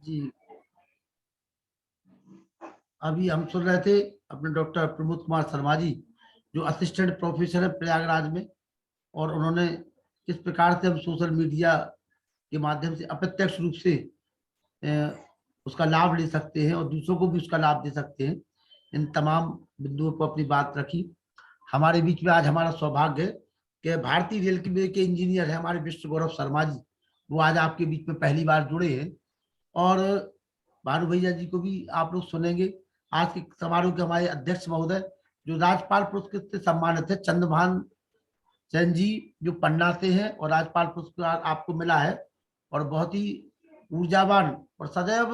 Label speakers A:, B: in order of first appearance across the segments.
A: जी, अभी हम सुन रहे थे अपने डॉक्टर प्रमोद कुमार शर्मा जी, जो असिस्टेंट प्रोफेसर है प्रयागराज में, और उन्होंने किस प्रकार से हम सोशल मीडिया के माध्यम से अप्रत्यक्ष रूप से उसका लाभ ले सकते हैं और दूसरों को भी उसका लाभ दे सकते हैं, इन तमाम बिंदुओं पर अपनी बात रखी। हमारे बीच में आज हमारा सौभाग्य है कि भारतीय रेलवे के इंजीनियर है हमारे विश्व गौरव शर्मा जी, वो आज आपके बीच में पहली बार जुड़े हैं। और भानु भैया जी को भी आप लोग सुनेंगे। आज के समारोह के हमारे अध्यक्ष महोदय जो राज्यपाल पुरस्कार से सम्मानित है, चंद्रभान चंद जी, जो पन्ना से हैं और राज्यपाल पुरस्कार आपको मिला है, और बहुत ही ऊर्जावान और सदैव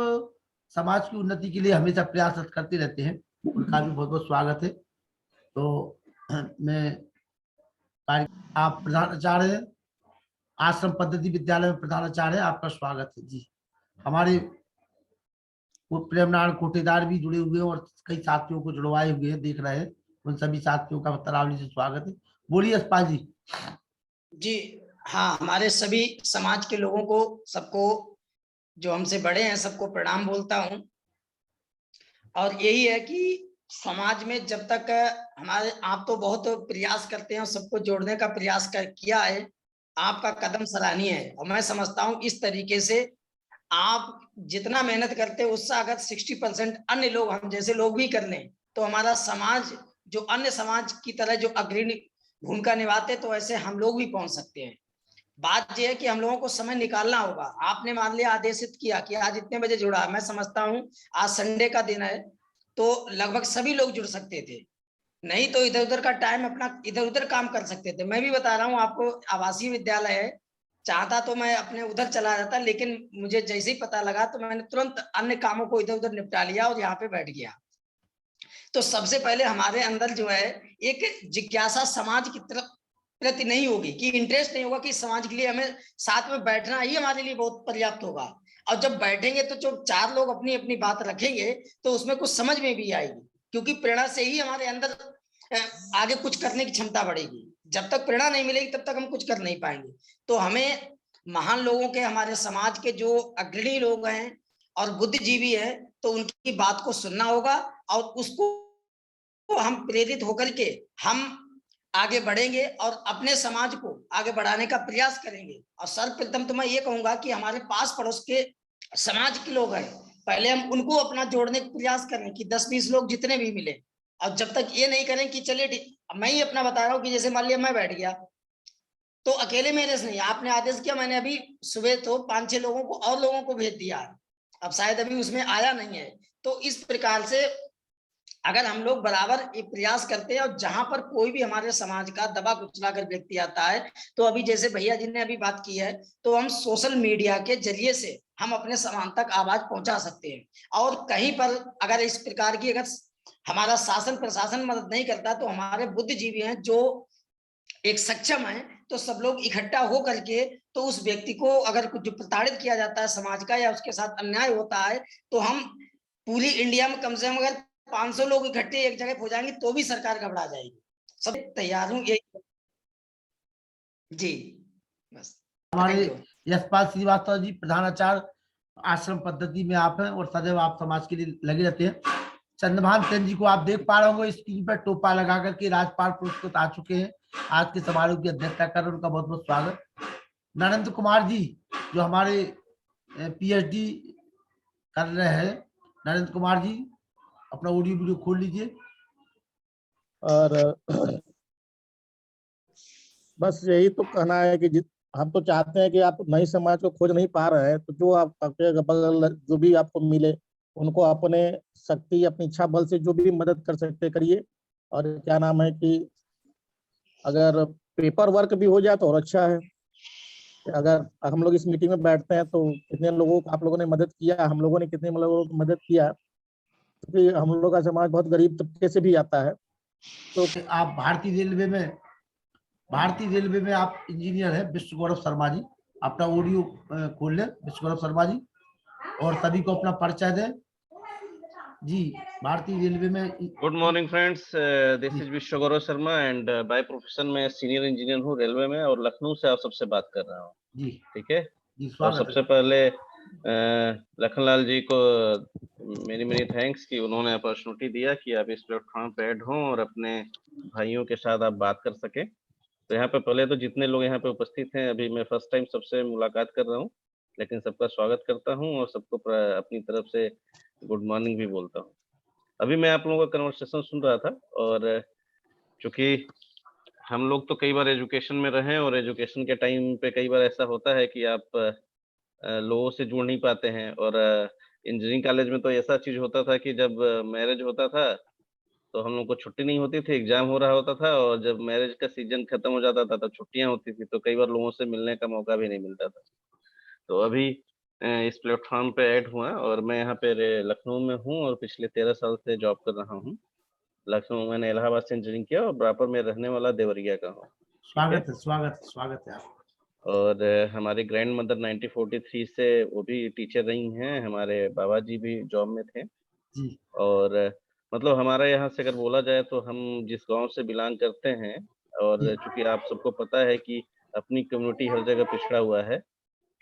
A: समाज की उन्नति के लिए हमेशा प्रयास करते रहते हैं, उनका भी बहुत बहुत स्वागत है। तो मैं आप प्रधानाचार्य हैं, आश्रम पद्धति विद्यालय में प्रधानाचार्य है, आपका स्वागत है जी। हमारे प्रेमनारायण कोटेदार भी जुड़े हुए हैं और कई साथियों को जुड़वाए हुए हैं, देख रहे हैं, उन सभी साथियों का तरावली से स्वागत है। बोलिए यशपाल जी।
B: जी हाँ, हमारे सभी समाज के लोगों को, सबको जो हमसे बड़े हैं, सबको प्रणाम बोलता हूँ। और यही है कि समाज में जब तक हमारे, आप तो बहुत प्रयास करते हैं, सबको जोड़ने का प्रयास किया है, आपका कदम सराहनीय है। और मैं समझता हूँ इस तरीके से आप जितना मेहनत करते हैं उससे अगर 60% अन्य लोग, हम जैसे लोग भी कर लें, तो हमारा समाज जो अन्य समाज की तरह जो अग्रणी भूमिका निभाते, तो ऐसे हम लोग भी पहुंच सकते हैं। बात यह है कि हम लोगों को समय निकालना होगा। आपने मान लिया, आदेशित किया कि आज इतने बजे जुड़ा, मैं समझता हूँ आज संडे का दिन है, तो लगभग सभी लोग जुड़ सकते थे, नहीं तो इधर उधर का टाइम अपना इधर उधर काम कर सकते थे। मैं भी बता रहा हूँ आपको, आवासीय विद्यालय है, चाहता तो मैं अपने उधर चला जाता, लेकिन मुझे जैसे ही पता लगा तो मैंने तुरंत अन्य कामों को इधर उधर निपटा लिया और यहाँ पे बैठ गया। तो सबसे पहले हमारे अंदर जो है एक जिज्ञासा समाज की तरफ प्रति नहीं होगी, कि इंटरेस्ट नहीं होगा कि समाज के लिए हमें साथ में बैठना ही हमारे लिए बहुत पर्याप्त होगा। और जब बैठेंगे तो जो चार लोग अपनी अपनी बात रखेंगे तो उसमें कुछ समझ में भी आएगी, क्योंकि प्रेरणा से ही हमारे अंदर आगे कुछ करने की क्षमता बढ़ेगी। जब तक प्रेरणा नहीं मिलेगी तब तक हम कुछ कर नहीं पाएंगे। तो हमें महान लोगों के, हमारे समाज के जो अग्रणी लोग हैं और बुद्धिजीवी हैं, तो उनकी बात को सुनना होगा और उसको हम प्रेरित होकर के हम आगे बढ़ेंगे और अपने समाज को आगे बढ़ाने का प्रयास करेंगे। और सर्वप्रथम तो मैं ये कहूंगा कि हमारे पास पड़ोस के समाज के लोग हैं, पहले हम उनको अपना जोड़ने का प्रयास करें कि 10-20 लोग जितने भी मिले। और जब तक ये नहीं करें कि चलिए, मैं ही अपना बता रहा हूँ कि जैसे मान लिया मैं बैठ गया तो अकेले मेरे से नहीं, आपने आदेश किया, मैंने अभी सुबह तो 5-6 लोगों को और लोगों को भेज दिया, अब शायद अभी उसमें आया नहीं है। तो इस प्रकार से अगर हम लोग बराबर एक प्रयास करते हैं और जहां पर कोई भी हमारे समाज का दबा कुचला कर व्यक्ति आता है, तो अभी जैसे भैया जी ने अभी बात की है, तो हम सोशल मीडिया के जरिए से हम अपने समाज तक आवाज पहुंचा सकते हैं। और कहीं पर अगर इस प्रकार की अगर हमारा शासन प्रशासन मदद नहीं करता, तो हमारे बुद्धिजीवी हैं जो एक सक्षम है, तो सब लोग इकट्ठा हो करके, तो उस व्यक्ति को अगर कुछ जो प्रताड़ित किया जाता है समाज का या उसके साथ अन्याय होता है, तो हम पूरी इंडिया में कम से कम अगर 500 लोग इकट्ठे एक जगह हो जाएंगे तो भी सरकार घबरा जाएगी। सब तैयार हूँ ये जी, बस।
A: हमारे यशपाल श्रीवास्तव जी, प्रधानाचार्य आश्रम पद्धति में आप हैं और सदैव आप समाज के लिए लगे रहते हैं। चंद्रभान सेन जी को आप देख पा रहे होंगे स्क्रीन पर टोपा लगा करके राज्यपाल पुरस्कृत आ चुके हैं, आज के समारोह की अध्यक्षता कर, उनका बहुत बहुत स्वागत। नरेंद्र कुमार जी जो हमारे पीएचडी कर रहे हैं, नरेंद्र कुमार जी अपना ऑडियो वीडियो खोल लीजिए।
C: और बस यही तो कहना है कि हम तो चाहते हैं कि आप नई समाज को खोज नहीं पा रहे हैं, तो जो आप आपके बगल जो भी आपको मिले उनको अपने शक्ति, अपनी इच्छा बल से जो भी मदद कर सकते करिए। और क्या नाम है कि अगर पेपर वर्क भी हो जाए तो और अच्छा है। अगर हम लोग इस मीटिंग में बैठते हैं तो कितने लोगों को आप लोगों ने मदद किया, हम लोगों ने कितने लोगों को मदद किया, क्योंकि हम लोग का समाज बहुत गरीब तबके से भी आता है।
A: तो आप भारतीय रेलवे में आप इंजीनियर हैं विश्व गौरव शर्मा जी, अपना ऑडियो खोल लें विश्व गौरव शर्मा जी, और सभी को अपना परिचय दें जी। भारतीय रेलवे में
D: good morning friends, this is विश्व Gaurav Sharma and by profession मैं सीनियर इंजीनियर हूँ रेलवे में, और लखनऊ से आप सबसे बात कर रहा हूँ
A: जी।
D: ठीक है।
A: जी
D: और
A: स्वागत
D: सबसे
A: है।
D: पहले लखनलाल जी को मेनी थैंक्स कि उन्होंने अपॉर्चुनिटी दिया कि आप इस प्लेटफॉर्म पे ऐड हों और अपने भाइयों के साथ आप बात कर सकें। तो यहाँ पे पहले तो जितने लोग यहाँ पे उपस्थित हैं, अभी मैं फर्स्ट टाइम सबसे मुलाकात कर रहा हूँ, लेकिन सबका स्वागत करता हूँ और सबको अपनी तरफ से गुड मॉर्निंग भी बोलता हूँ। अभी मैं आप लोगों का कन्वर्सेशन सुन रहा था और चूंकि हम लोग तो कई बार एजुकेशन में रहे और एजुकेशन के टाइम पे कई बार ऐसा होता है कि आप लोगों से जुड़ नहीं पाते हैं और इंजीनियरिंग कॉलेज में तो ऐसा चीज होता था कि जब मैरिज होता था तो हम लोग को छुट्टी नहीं होती थी, एग्जाम हो रहा होता था और जब मैरिज का सीजन खत्म हो जाता था तो छुट्टियां होती थी, तो कई बार लोगों से मिलने का मौका भी नहीं मिलता था। तो अभी इस प्लेटफॉर्म पे ऐड हुआ और मैं यहाँ पे लखनऊ में हूँ और पिछले 13 साल से जॉब कर रहा हूँ। लखनऊ मैंने इलाहाबाद से इंजीनियरिंग किया और प्रॉपर में रहने वाला देवरिया का हूँ।
A: स्वागत है, स्वागत है आपका।
D: और हमारी ग्रैंड मदर 1943 से वो भी टीचर रही हैं, हमारे बाबा जी भी जॉब में थे।
A: जी।
D: और मतलब हमारा यहाँ से अगर बोला जाए तो हम जिस गांव से बिलोंग करते हैं और
A: जी।
D: चूंकि आप सबको पता है कि अपनी कम्युनिटी हर जगह पिछड़ा हुआ है,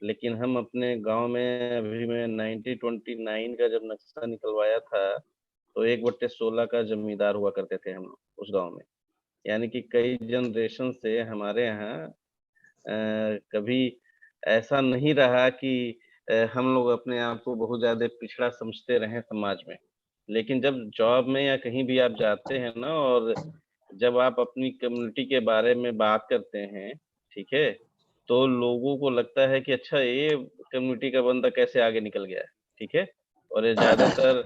D: लेकिन हम अपने गांव में अभी मैं 1929 का जब नक्शा निकलवाया था तो 1/16 का जमींदार हुआ करते थे हम लोग उस गांव में। यानी कि कई जनरेशन से हमारे यहाँ कभी ऐसा नहीं रहा कि हम लोग अपने आप को बहुत ज़्यादा पिछड़ा समझते रहें समाज में। लेकिन जब जॉब में या कहीं भी आप जाते हैं ना और जब आप अपनी कम्युनिटी के बारे में बात करते हैं, ठीक है? तो लोगों को लगता है कि अच्छा ये कम्युनिटी का बंदा कैसे आगे निकल गया है, ठीक है? और ये ज़्यादातर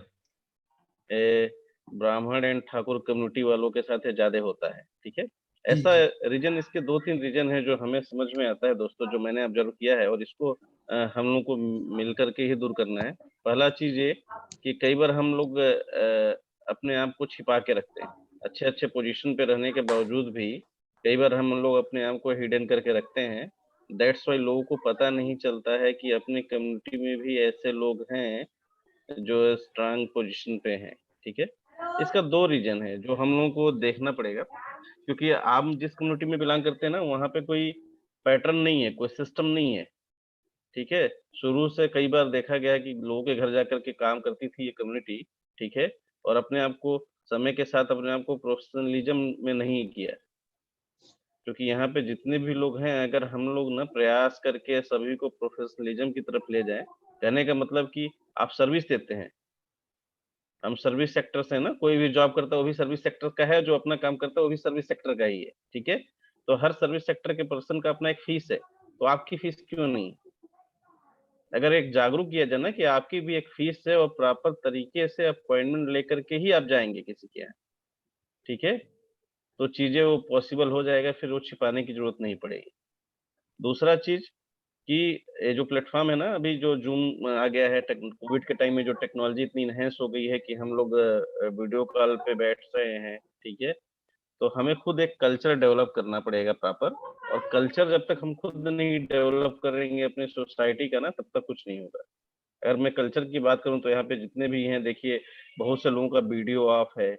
D: ब्राह्मण एंड ठाकुर कम्युनिटी वालों के साथ ये ज़्यादा होता है, ठीक है?
A: जी।
D: ऐसा
A: जी।
D: रीज़न इसके 2-3 रीज़न हैं जो हमें समझ में आता है दोस्तों, जो मैंने ऑब्ज़र्व किया है और इसको हम लोग को मिल कर के ही दूर करना है। पहला चीज़ ये कि कई बार हम लोग अपने आप को छिपा के रखते हैं। अच्छे-अच्छे पोज़ीशन पे रहने के बावजूद भी कई बार हम लोग अपने आप को हिडन करके रखते हैं। दैट्स व्हाई लोगों को पता नहीं चलता है कि अपनी कम्युनिटी में भी ऐसे लोग हैं जो स्ट्रॉन्ग पोजीशन पे हैं, ठीक है? इसका 2 रीज़न है जो हम लोगों को देखना पड़ेगा, क्योंकि आप जिस कम्युनिटी में बिलॉन्ग करते हैं ना, वहाँ पे कोई पैटर्न नहीं है, कोई सिस्टम नहीं है, ठीक है? शुरू से कई बार देखा गया है कि लोगों के घर जाकर के काम करती थी ये कम्युनिटी, ठीक है? और अपने आप को समय के साथ अपने आप को प्रोफ़ेशनलिज़्म में नहीं किया। क्योंकि यहाँ पे जितने भी लोग हैं, अगर हम लोग ना प्रयास करके सभी को प्रोफ़ेशनलिज़्म की तरफ ले जाएँ, कहने का मतलब कि आप सर्विस देते हैं। हम सर्विस सेक्टर से ना, कोई भी जॉब करता है वो भी सर्विस सेक्टर का है, जो अपना काम करता है वो भी सर्विस सेक्टर का ही है, ठीक है? तो हर सर्विस सेक्टर के पर्सन का अपना एक फीस है, तो आपकी फीस क्यों नहीं? अगर एक जागरूक किया जाए ना कि आपकी भी एक फीस है और प्रॉपर तरीके से अपॉइंटमेंट लेकर के ही आप जाएँगे किसी के यहाँ, ठीक है? तो चीज़ें वो पॉसिबल हो जाएगा, फिर वो छिपाने की ज़रूरत नहीं पड़ेगी। दूसरा चीज़ कि ये जो प्लेटफ़ॉर्म है ना, अभी जो ज़ूम आ गया है, टेक कोविड के टाइम में जो टेक्नोलॉज़ी इतनी एनहांस हो गई है कि हम लोग वीडियो कॉल पे बैठ रहे हैं, ठीक है? तो हमें खुद एक कल्चर डेवलप करना पड़ेगा प्रॉपर, और कल्चर जब तक हम खुद नहीं डेवलप करेंगे अपनी सोसाइटी का ना, तब तक कुछ नहीं होगा। अगर मैं कल्चर की बात करूँ तो यहाँ पे जितने भी हैं, देखिए बहुत से लोगों का वीडियो ऑफ है।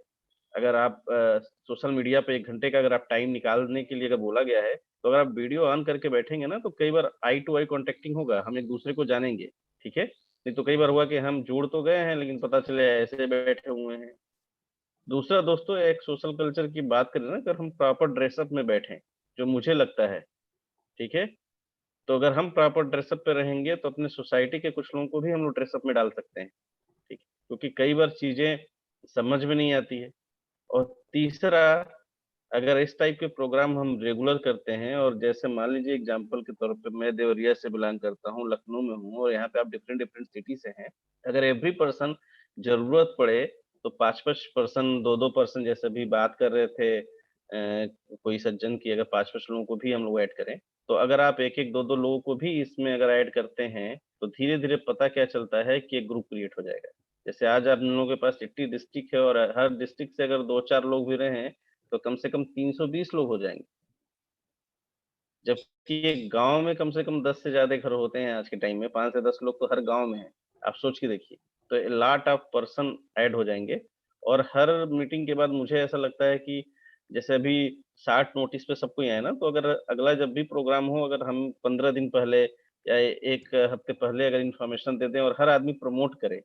D: अगर आप सोशल मीडिया पे 1 घंटे का अगर आप टाइम निकालने के लिए अगर बोला गया है, तो अगर आप वीडियो ऑन करके बैठेंगे ना, तो कई बार आई टू आई कॉन्टैक्टिंग होगा, हम एक-दूसरे को जानेंगे, ठीक है? नहीं तो कई बार हुआ कि हम जुड़ तो गए हैं, लेकिन पता चले ऐसे बैठे हुए हैं। दूसरा दोस्तों, एक सोशल कल्चर की बात करें ना, अगर हम प्रॉपर ड्रेसअप में बैठें, जो मुझे लगता है, ठीक है? तो अगर हम प्रॉपर ड्रेसअप पे रहेंगे, तो अपने सोसाइटी के कुछ लोगों को भी हम लोग ड्रेसअप में डाल सकते हैं, ठीक है? क्योंकि कई बार चीज़ें समझ में नहीं आती है। और तीसरा, अगर इस टाइप के प्रोग्राम हम रेगुलर करते हैं और जैसे मान लीजिए एग्जांपल के तौर पे मैं देवरिया से बिलॉन्ग करता हूँ, लखनऊ में हूँ और यहाँ पे आप डिफरेंट डिफरेंट सिटी से हैं। अगर एवरी पर्सन ज़रूरत पड़े तो 5-5 पर्सन, 2-2 पर्सन, जैसे अभी बात कर रहे थे कोई सज्जन की, अगर 5-5 लोगों को भी हम लोग ऐड करें, तो अगर आप 1-1 2-2 लोगों को भी इसमें अगर ऐड करते हैं, तो धीरे-धीरे पता क्या चलता है कि एक ग्रुप क्रिएट हो जाएगा। जैसे आज आप लोगों के पास 80 डिस्ट्रिक्ट है और हर डिस्ट्रिक्ट से अगर 2-4 लोग भी रहें, तो कम से कम 320 लोग हो जाएँगे। जबकि एक गाँव में कम से कम 10 से ज़्यादा घर होते हैं आज के टाइम में, 5 से 10 लोग तो हर गाँव में हैं। आप सोच के देखिए, तो a lot of person add हो जाएँगे और हर मीटिंग के बाद मुझे ऐसा लगता है कि जैसे अभी 60 नोटिस पे सब कोई आए ना, तो अगर अगला जब भी प्रोग्राम हो, अगर हम 15 दिन पहले या एक हफ्ते पहले अगर इंफॉर्मेशन दे दें और हर आदमी प्रमोट करे,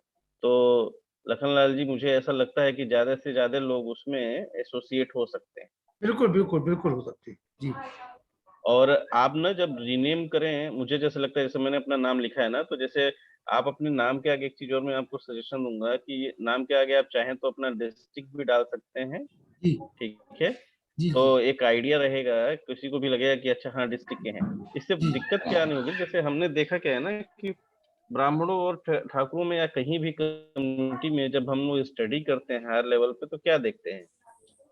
D: तो लखनलाल जी मुझे ऐसा लगता है कि ज्यादा से ज्यादा लोग उसमें एसोसिएट हो सकते हैं।
A: बिल्कुल बिल्कुल बिल्कुल हो सकती है जी।
D: और आप ना जब रीनेम करें, मुझे जैसे लगता है, जैसे मैंने अपना नाम लिखा है ना, तो जैसे आप अपने नाम के आगे एक चीज और मैं आपको सजेशन दूंगा कि ये नाम के आगे आप चाहें तो अपना डिस्ट्रिक्ट भी डाल सकते हैं,
A: जी
D: ठीक है।
A: जी
D: तो
A: जी
D: एक आइडिया रहेगा, किसी को भी लगेगा कि अच्छा हाँ डिस्ट्रिक्ट के हैं। इससे
A: जी
D: दिक्कत क्या नहीं होगी, जैसे हमने देखा क्या है ना कि ब्राह्मणों और ठाकुरों में या कहीं भी कम्युनिटी में जब हम लोग स्टडी करते हैं हायर लेवल पे, तो क्या देखते हैं,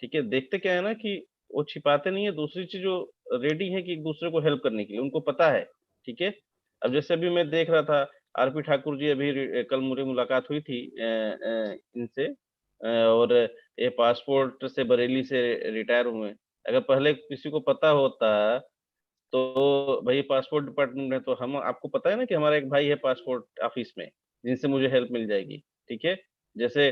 D: ठीक है, देखते क्या है ना कि वो छिपाते नहीं है, दूसरी चीज जो रेडी है कि एक दूसरे को हेल्प करने के लिए, उनको पता है, ठीक है। अब जैसे अभी मैं देख रहा था, आरपी ठाकुर जी अभी कल मुझे मुलाकात हुई थी इनसे, और ये पासपोर्ट से बरेली से रिटायर हुए हैं। अगर पहले किसी को पता होता तो भाई पासपोर्ट डिपार्टमेंट में, तो हम आपको पता है ना कि हमारा एक भाई है पासपोर्ट ऑफिस में, जिनसे मुझे हेल्प मिल जाएगी, ठीक है। जैसे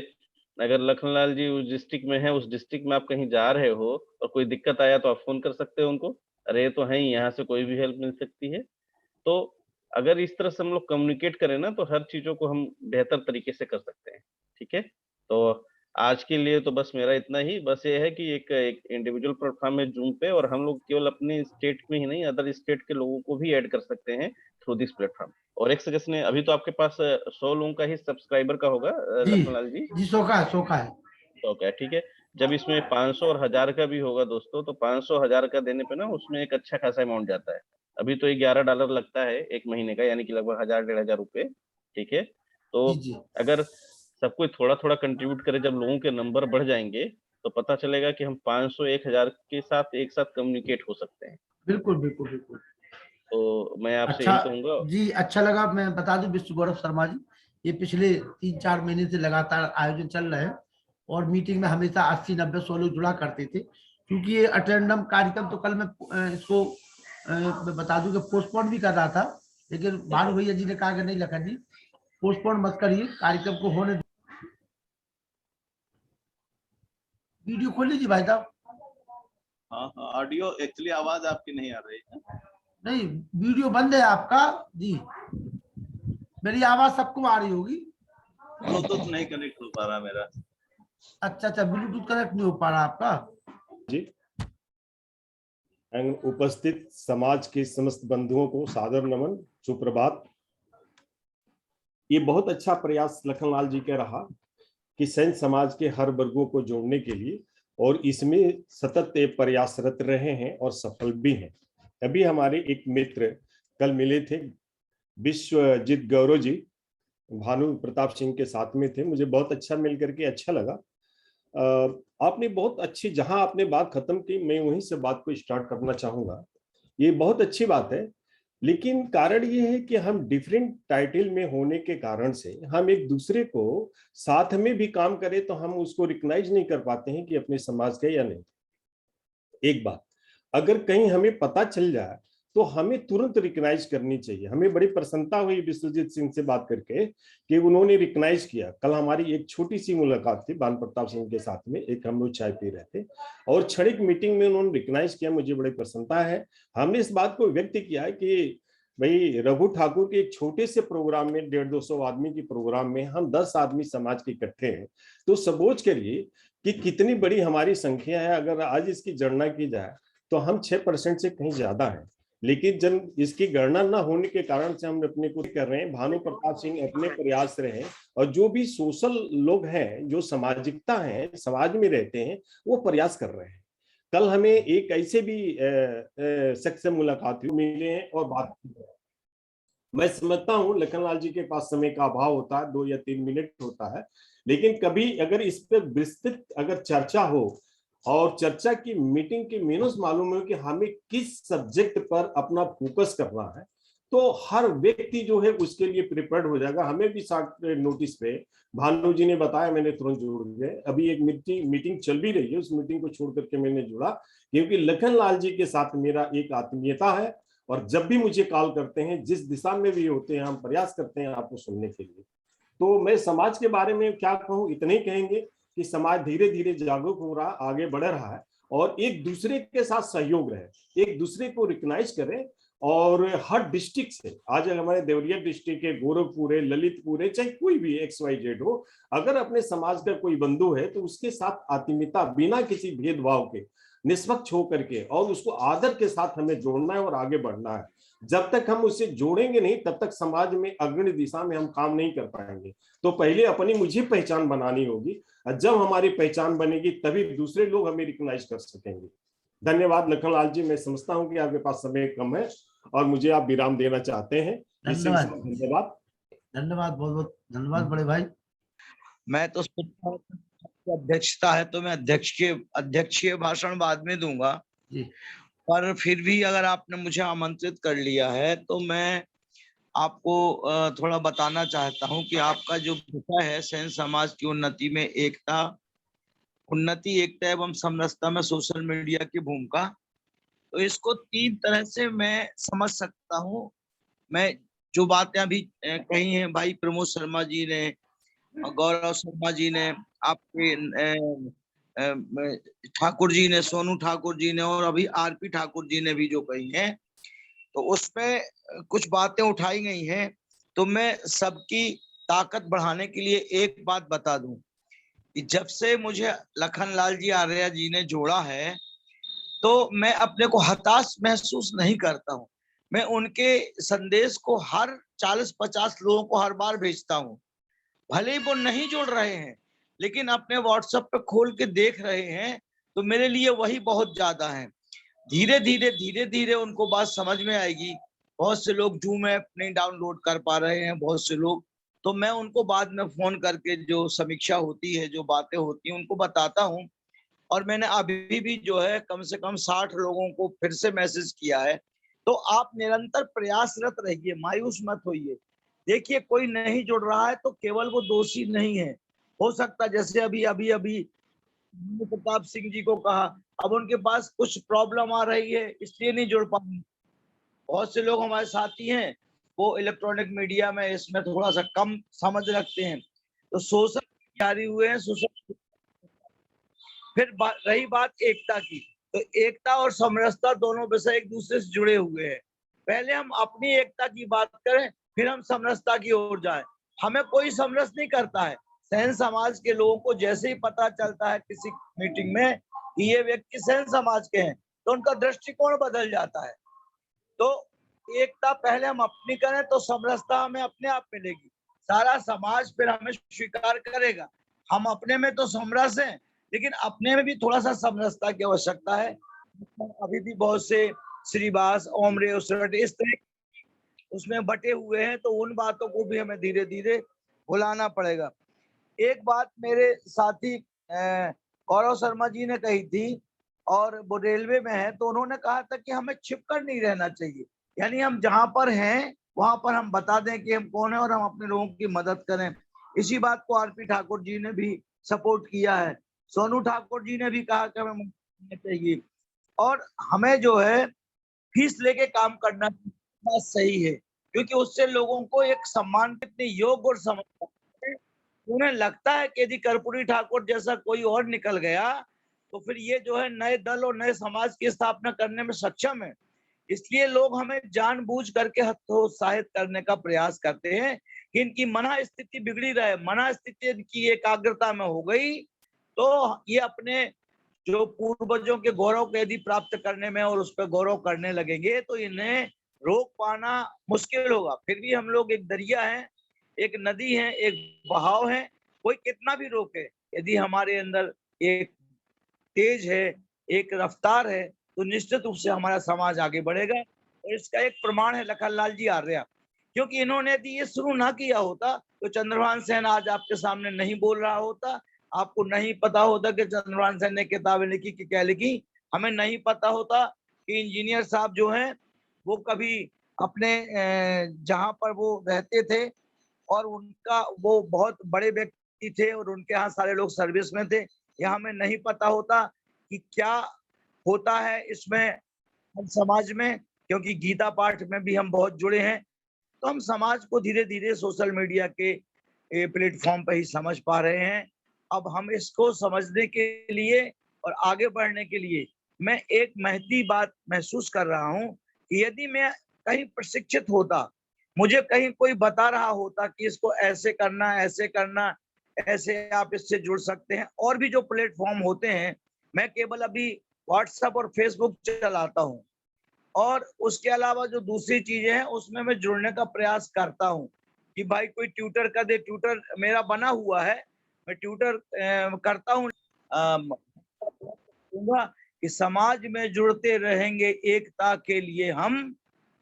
D: अगर लखनलाल जी उस डिस्ट्रिक्ट में है, उस डिस्ट्रिक्ट में आप कहीं जा रहे हो और कोई दिक्कत आया तो आप फोन कर सकते हो उनको, अरे ये तो है ही, यहाँ से कोई भी हेल्प मिल सकती है। तो अगर इस तरह से हम लोग कम्युनिकेट करें ना, तो हर चीजों को हम बेहतर तरीके से कर सकते हैं, ठीक है। तो आज के लिए तो बस मेरा इतना ही, बस ये है कि एक इंडिविजुअल प्लेटफॉर्म है जूम पे, और हम लोग केवल अपने स्टेट में ही नहीं, अदर स्टेट के लोगों को भी ऐड कर सकते हैं थ्रू दिस प्लेटफॉर्म। और एक सजेशन है, अभी तो आपके पास 100 लोगों का ही सब्सक्राइबर का होगा
A: जी
D: लखनलाल जी।
A: जी, शौका है।
D: तो क्या ठीक है, जब इसमें 500 और 1000 का भी होगा दोस्तों, तो 500 1000 का देने पे ना उसमें एक अच्छा खासा अमाउंट जाता है। अभी तो $11 लगता है एक महीने का, यानी कि लगभग 1000 1500 रुपए, ठीक है। तो
A: जी जी
D: अगर सब कोई थोड़ा थोड़ा कंट्रीब्यूट करे, जब लोगों के नंबर बढ़ जाएंगे, तो पता चलेगा कि हम 500 1000 के साथ एक साथ कम्युनिकेट हो सकते हैं।
A: बिल्कुल बिल्कुल बिल्कुल।
D: तो मैं आपसे
A: अच्छा
D: यही कहूंगा।
A: जी, अच्छा लगा। मैं बता दूं, विश्व गौरव शर्मा जी ये पिछले 3-4 महीने से लगातार आयोजन चल रहे हैं, और मीटिंग में हमेशा 80-90-100 लोग जुड़ा करते थे। क्योंकि ये अटेंडम कार्यक्रम तो कल मैं इसको मैं बता दूं कि पोस्टपोन भी कर रहा था, लेकिन भानु भैया जी ने कहा कि नहीं लखन जी, पोस्टपोन मत करिए, कार्यक्रम को होने दो। वीडियो खोल लीजिए भाई साहब।
E: हाँ हाँ, ऑडियो एक्चुअली आवाज आपकी नहीं आ रही है।
A: नहीं, वीडियो बंद है आपका जी, मेरी आवाज सबको आ रही होगी।
E: ब्लूटूथ नहीं कनेक्ट हो पा रहा मेरा।
A: अच्छा अच्छा, ब्लूटूथ कनेक्ट नहीं हो पा रहा आपका
F: जी। एंड उपस्थित समाज के समस्त बंधुओं को सादर नमन, सुप्रभात। ये बहुत अच्छा प्रयास लखनलाल जी का रहा कि संत समाज के हर वर्गों को जोड़ने के लिए, और इसमें सतत प्रयासरत रहे हैं और सफल भी हैं। अभी हमारे एक मित्र कल मिले थे, विश्वजीत गौरव जी, भानु प्रताप सिंह के साथ में थे। मुझे बहुत अच्छा मिल करके अच्छा लगा। आपने बहुत अच्छी, जहां आपने बात खत्म की मैं वहीं से बात को स्टार्ट करना चाहूंगा। ये बहुत अच्छी बात है, लेकिन कारण ये है कि हम डिफरेंट टाइटल में होने के कारण से हम एक दूसरे को साथ में भी काम करें तो हम उसको रिकॉग्नाइज नहीं कर पाते हैं कि अपने समाज के या नहीं। एक बात, अगर कहीं हमें पता चल जाए तो हमें तुरंत रिकॉग्नाइज करनी चाहिए। हमें बड़ी प्रसन्नता हुई विश्वजीत सिंह से बात करके कि उन्होंने रिकॉग्नाइज किया। कल हमारी एक छोटी सी मुलाकात थी भानु प्रताप सिंह के साथ में, एक हम लोग चाय पी रहे थे और क्षणिक मीटिंग में उन्होंने रिकॉग्नाइज किया। मुझे बड़ी प्रसन्नता है। हमने इस बात को व्यक्त किया है कि भाई रघु ठाकुर के एक छोटे से प्रोग्राम में 150-200 आदमी की प्रोग्राम में हम 10 आदमी समाज के इकट्ठे हैं, तो समझ करिए कि कितनी बड़ी हमारी संख्या है। अगर आज इसकी गणना की जाए तो हम 6% से कहीं ज्यादा है, लेकिन जब इसकी गणना न होने के कारण से हम अपने को कर रहे हैं। भानु प्रताप सिंह अपने प्रयास रहे, और जो भी सोशल लोग हैं, जो सामाजिकता है, समाज में रहते हैं, वो प्रयास कर रहे हैं। कल हमें एक ऐसे भी शख्स से मुलाकात हुई, मिले हैं और बात की। मैं समझता हूँ लखनलाल जी के पास समय का अभाव होता है, 2 या 3 मिनट होता है, लेकिन कभी अगर इस पर विस्तृत अगर चर्चा हो और चर्चा की मीटिंग के मीनस मालूम हो कि हमें किस सब्जेक्ट पर अपना फोकस करना है, तो हर व्यक्ति जो है उसके लिए प्रिपेयर्ड हो जाएगा। हमें भी साथ नोटिस पे भानु जी ने बताया, मैंने तुरंत जुड़ गए। अभी एक मीटिंग चल भी रही है, उस मीटिंग को छोड़ करके मैंने जुड़ा, क्योंकि लखनलाल जी के साथ मेरा एक आत्मीयता है, और जब भी मुझे कॉल करते हैं, जिस दिशा में भी होते हैं, हम प्रयास करते हैं आपको सुनने के लिए। तो मैं समाज के बारे में क्या कहूँ, इतने ही कहेंगे कि समाज धीरे धीरे जागरूक हो रहा, आगे बढ़ रहा है, और एक दूसरे के साथ सहयोग रहे, एक दूसरे को रिकॉग्नाइज करें, और हर डिस्ट्रिक्ट से, आज हमारे देवरिया डिस्ट्रिक्ट के गोरखपुर है, ललितपुर है, चाहे कोई भी XYZ हो, अगर अपने समाज का कोई बंधु है तो उसके साथ आत्मीयता बिना किसी भेदभाव के निष्पक्ष होकर के और उसको आदर के साथ हमें जोड़ना है और आगे बढ़ना है। जब तक हम उसे जोड़ेंगे नहीं तब तक समाज में अग्रणी दिशा में हम काम नहीं कर पाएंगे। तो पहले अपनी मुझे पहचान बनानी होगी, जब हमारी पहचान बनेगी तभी दूसरे लोग हमें रिकॉग्नाइज कर सकेंगे। धन्यवाद लखनलाल जी, मैं समझता हूं कि आपके पास समय कम है और मुझे आप विराम देना चाहते हैं।
A: धन्यवाद।
F: धन्यवाद,
A: धन्यवाद, बहुत बहुत धन्यवाद बड़े भाई।
G: मैं तो सोचता हूं कि अध्यक्षता है तो मैं अध्यक्षीय भाषण बाद में दूंगा,
A: जी।
G: पर फिर भी अगर आपने मुझे आमंत्रित कर लिया है तो मैं आपको थोड़ा बताना चाहता हूं कि आपका जो विषय है सैन समाज की उन्नति में उन्नति एकता एवं समरसता में सोशल मीडिया की भूमिका, तो इसको 3 तरह से मैं समझ सकता हूं। मैं जो बातें अभी कही हैं भाई प्रमोद शर्मा जी ने, गौरव शर्मा जी ने, आपके ठाकुर जी ने, सोनू ठाकुर जी ने और अभी RP ठाकुर जी ने भी जो कही है, तो उसमें कुछ बातें उठाई गई हैं। तो मैं सबकी ताकत बढ़ाने के लिए एक बात बता दूं कि जब से मुझे लखनलाल जी आर्या जी ने जोड़ा है तो मैं अपने को हताश महसूस नहीं करता हूं। मैं उनके संदेश को हर 40-50 लोगों को हर बार भेजता हूं, भले ही वो नहीं जुड़ रहे हैं लेकिन अपने व्हाट्सएप पे खोल के देख रहे हैं, तो मेरे लिए वही बहुत ज्यादा है। धीरे धीरे उनको बात समझ में आएगी। बहुत से लोग जूम ऐप नहीं डाउनलोड कर पा रहे हैं, बहुत से लोग, तो मैं उनको बाद में फोन करके जो समीक्षा होती है, जो बातें होती हैं, उनको बताता हूँ। और मैंने अभी भी जो है कम से कम 60 लोगों को फिर से मैसेज किया है। तो आप निरंतर प्रयासरत रहिए, मायूस मत होइए। देखिए कोई नहीं जुड़ रहा है तो केवल वो दोषी नहीं है, हो सकता जैसे अभी प्रताप सिंह जी को कहा, अब उनके पास कुछ प्रॉब्लम आ रही है इसलिए नहीं जुड़ पाए। बहुत से लोग हमारे साथी हैं, वो इलेक्ट्रॉनिक मीडिया में इसमें थोड़ा सा कम समझ रखते हैं, तो सोशल जारी हुए हैं सोशल। फिर रही बात एकता की, तो एकता और समरसता दोनों विषय एक दूसरे से जुड़े हुए हैं। पहले हम अपनी एकता की बात करें, फिर हम समरसता की ओर जाएं। हमें कोई समरस नहीं करता है। सैन समाज के लोगों को जैसे ही पता चलता है किसी मीटिंग में कि ये व्यक्ति सैन समाज के हैं, तो उनका दृष्टिकोण बदल जाता है। तो एकता पहले हम अपनी करें तो समरसता हमें अपने आप मिलेगी, सारा समाज फिर हमें स्वीकार करेगा। हम अपने में तो समरस हैं, लेकिन अपने में भी थोड़ा सा समरसता की आवश्यकता है। अभी भी बहुत से श्रीवास, ओमरे, उसरट इस तरह उसमें बटे हुए हैं, तो उन बातों को भी हमें धीरे धीरे भुलाना पड़ेगा। एक बात मेरे साथी गौरव शर्मा जी ने कही थी, और वो रेलवे में है, तो उन्होंने कहा था कि हमें छिपकर नहीं रहना चाहिए, यानी हम जहां पर हैं वहां पर हम बता दें कि हम कौन है और हम अपने लोगों की मदद करें। इसी बात को RP ठाकुर जी ने भी सपोर्ट किया है, सोनू ठाकुर जी ने भी कहा कि हमें करना चाहिए, और हमें जो है फीस लेके काम करना बात सही है, क्योंकि उससे लोगों को एक सम्मान कितने योग्य और समझ, उन्हें लगता है कि यदि कर्पूरी ठाकुर जैसा कोई और निकल गया तो फिर ये जो है नए दल और नए समाज की स्थापना करने में सक्षम है। इसलिए लोग हमें जानबूझ करके हतोत्साहित करने का प्रयास करते हैं कि इनकी मना स्थिति बिगड़ी रहे। मना स्थिति की एकाग्रता में हो गई तो ये अपने जो पूर्वजों के गौरव को यदि प्राप्त करने में और उस पर गौरव करने लगेंगे तो इन्हें रोक पाना मुश्किल होगा। फिर भी हम लोग एक दरिया है, एक नदी है, एक बहाव है, कोई कितना भी रोके, यदि हमारे अंदर एक तेज है, एक रफ्तार है, तो निश्चित रूप से हमारा समाज आगे बढ़ेगा। और इसका एक प्रमाण है लखनलाल जी आर्या, क्योंकि इन्होंने यदि ये शुरू ना किया होता तो चंद्रभान सेन आज आपके सामने नहीं बोल रहा होता, आपको नहीं पता होता कि चंद्रभान सेन ने किताबें लिखी कि क्या लिखी, हमें नहीं पता होता कि इंजीनियर साहब जो हैं वो कभी अपने जहां पर वो रहते थे और उनका वो बहुत बड़े व्यक्ति थे और उनके यहाँ सारे लोग सर्विस में थे, यह हमें नहीं पता होता कि क्या होता है इसमें हम समाज में, क्योंकि गीता पाठ में भी हम बहुत जुड़े हैं। तो हम समाज को धीरे धीरे सोशल मीडिया के प्लेटफॉर्म पर ही समझ पा रहे हैं। अब हम इसको समझने के लिए और आगे बढ़ने के लिए मैं एक महती बात महसूस कर रहा हूं कि यदि मैं कहीं प्रशिक्षित होता, मुझे कहीं कोई बता रहा होता कि इसको ऐसे करना, ऐसे करना, ऐसे आप इससे जुड़ सकते हैं, और भी जो प्लेटफॉर्म होते हैं, मैं केवल अभी व्हाट्सएप और फेसबुक चलाता हूँ, और उसके अलावा जो दूसरी चीजें हैं उसमें मैं जुड़ने का प्रयास करता हूँ कि भाई कोई ट्यूटर कर दे। ट्यूटर मेरा बना हुआ है, मैं ट्यूटर करता हूँ। कहूंगा कि समाज में जुड़ते रहेंगे एकता के लिए हम,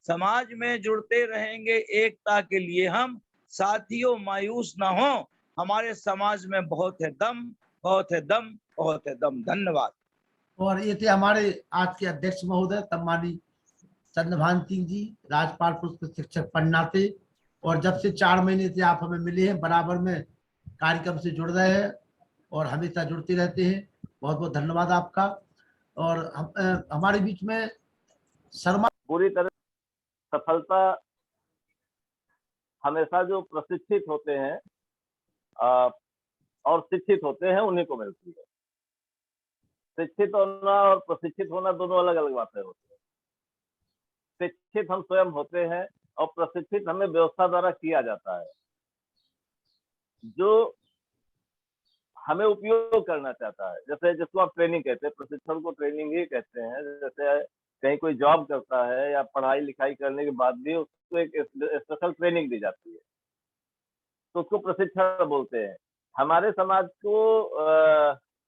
G: समाज में जुड़ते रहेंगे एकता के लिए हम, साथियों मायूस ना हो, हमारे समाज में बहुत है दम, बहुत है दम, बहुत है दम। धन्यवाद।
A: और ये थे हमारे आज के अध्यक्ष महोदय सम्मानित चंद्रभान सिंह जी, राजपाल पुरस्कृत शिक्षक पन्ना से। और जब से 4 महीने से आप हमें मिले हैं, बराबर में कार्यक्रम से जुड़ रहे हैं और हमेशा जुड़ते रहते हैं। बहुत बहुत धन्यवाद आपका। और हमारे बीच में शर्मा
D: पूरी तरह सफलता हमेशा जो प्रशिक्षित होते हैं और शिक्षित होते हैं उन्हीं को मिलती है। शिक्षित होना और प्रशिक्षित होना दोनों अलग अलग बातें होती है। शिक्षित हम स्वयं होते हैं और प्रशिक्षित हमें व्यवस्था द्वारा किया जाता है, जो हमें उपयोग करना चाहता है। जैसे जिसको आप ट्रेनिंग कहते हैं, प्रशिक्षण को ट्रेनिंग ही कहते हैं। जैसे कहीं कोई जॉब करता है या पढ़ाई लिखाई करने के बाद भी उसको एक स्पेशल ट्रेनिंग दी जाती है, तो उसको प्रशिक्षण बोलते हैं। हमारे समाज को